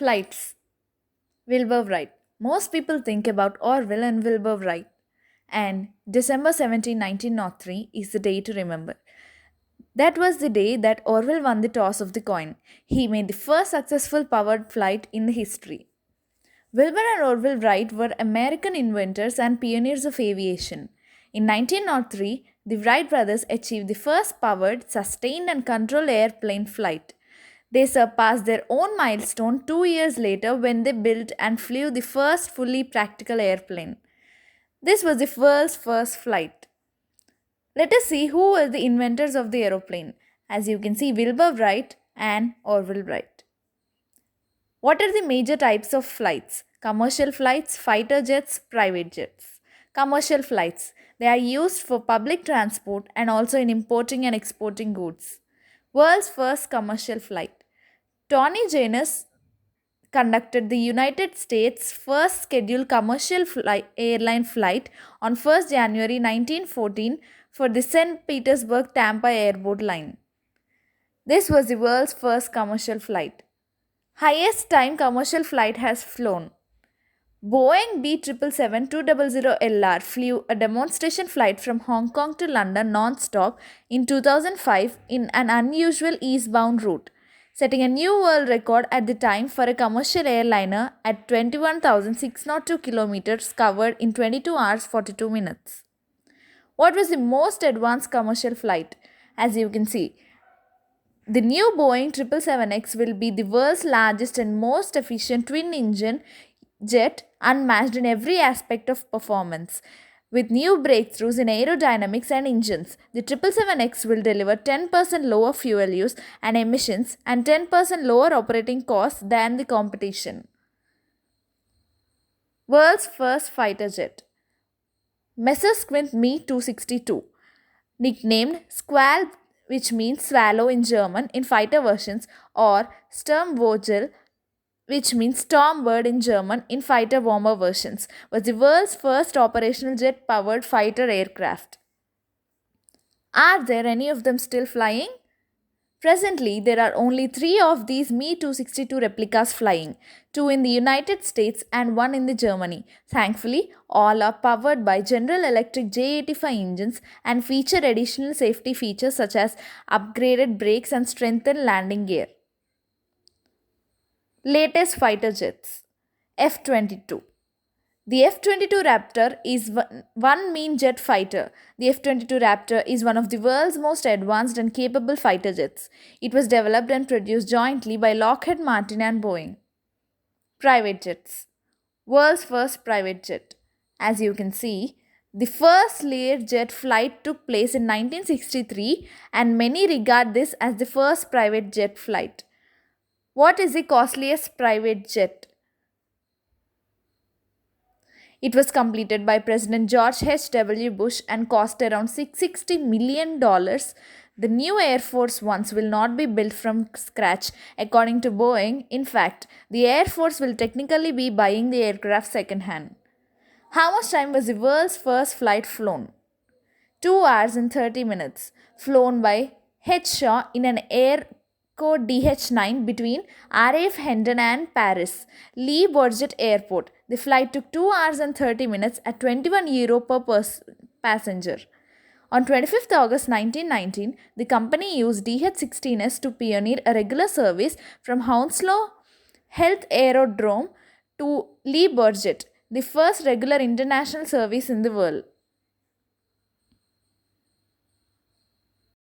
Flights. Wilbur Wright. Most people think about Orville and Wilbur Wright, and December 17, 1903 is the day to remember. That was the day that Orville won the toss of the coin. He made the first successful powered flight in the history. Wilbur and Orville Wright were American inventors and pioneers of aviation. In 1903, the Wright brothers achieved the first powered, sustained, and controlled airplane flight. They surpassed their own milestone 2 years later when they built and flew the first fully practical airplane. This was the world's first flight. Let us see who were the inventors of the aeroplane. As you can see, Wilbur Wright and Orville Wright. What are the major types of flights? Commercial flights, fighter jets, private jets. Commercial flights. They are used for public transport and also in importing and exporting goods. World's first commercial flight. Tony Janus conducted the United States' first scheduled commercial airline flight on 1st January 1914 for the St. Petersburg Tampa Airport Line. This was the world's first commercial flight. Highest time commercial flight has flown. Boeing B777-200LR flew a demonstration flight from Hong Kong to London non-stop in 2005 in an unusual eastbound route, setting a new world record at the time for a commercial airliner at 21,602 kilometers covered in 22 hours 42 minutes. What was the most advanced commercial flight? As you can see, the new Boeing 777X will be the world's largest and most efficient twin-engine jet, unmatched in every aspect of performance. With new breakthroughs in aerodynamics and engines, the 777X will deliver 10% lower fuel use and emissions and 10% lower operating costs than the competition. World's first fighter jet. Messerschmitt Me 262, nicknamed Squall, which means swallow in German in fighter versions, or Sturmvogel, which means stormbird in German in fighter bomber versions, was the world's first operational jet powered fighter aircraft. Are there any of them still flying? Presently, there are only 3 of these Me 262 replicas flying, 2 in the United States and 1 in Germany. Thankfully, all are powered by General Electric J85 engines and feature additional safety features such as upgraded brakes and strengthened landing gear. Latest fighter jets. F-22. The F-22 Raptor is one mean jet fighter. The F-22 Raptor is one of the world's most advanced and capable fighter jets. It was developed and produced jointly by Lockheed Martin and Boeing. Private jets. World's first private jet. As you can see, the first Learjet flight took place in 1963 and many regard this as the first private jet flight. What is the costliest private jet? It was completed by President George H.W. Bush and cost around $660 million. The new Air Force Ones will not be built from scratch, according to Boeing. In fact, the Air Force will technically be buying the aircraft second-hand. How much time was the world's first flight flown? 2 hours and 30 minutes, flown by H. Shaw in an Air Code DH9 between RAF Hendon and Paris Le Bourget Airport. The flight took 2 hours and 30 minutes at €21 per passenger. On 25th August 1919, the company used DH-16S to pioneer a regular service from Hounslow Heath Aerodrome to Le Bourget, the first regular international service in the world.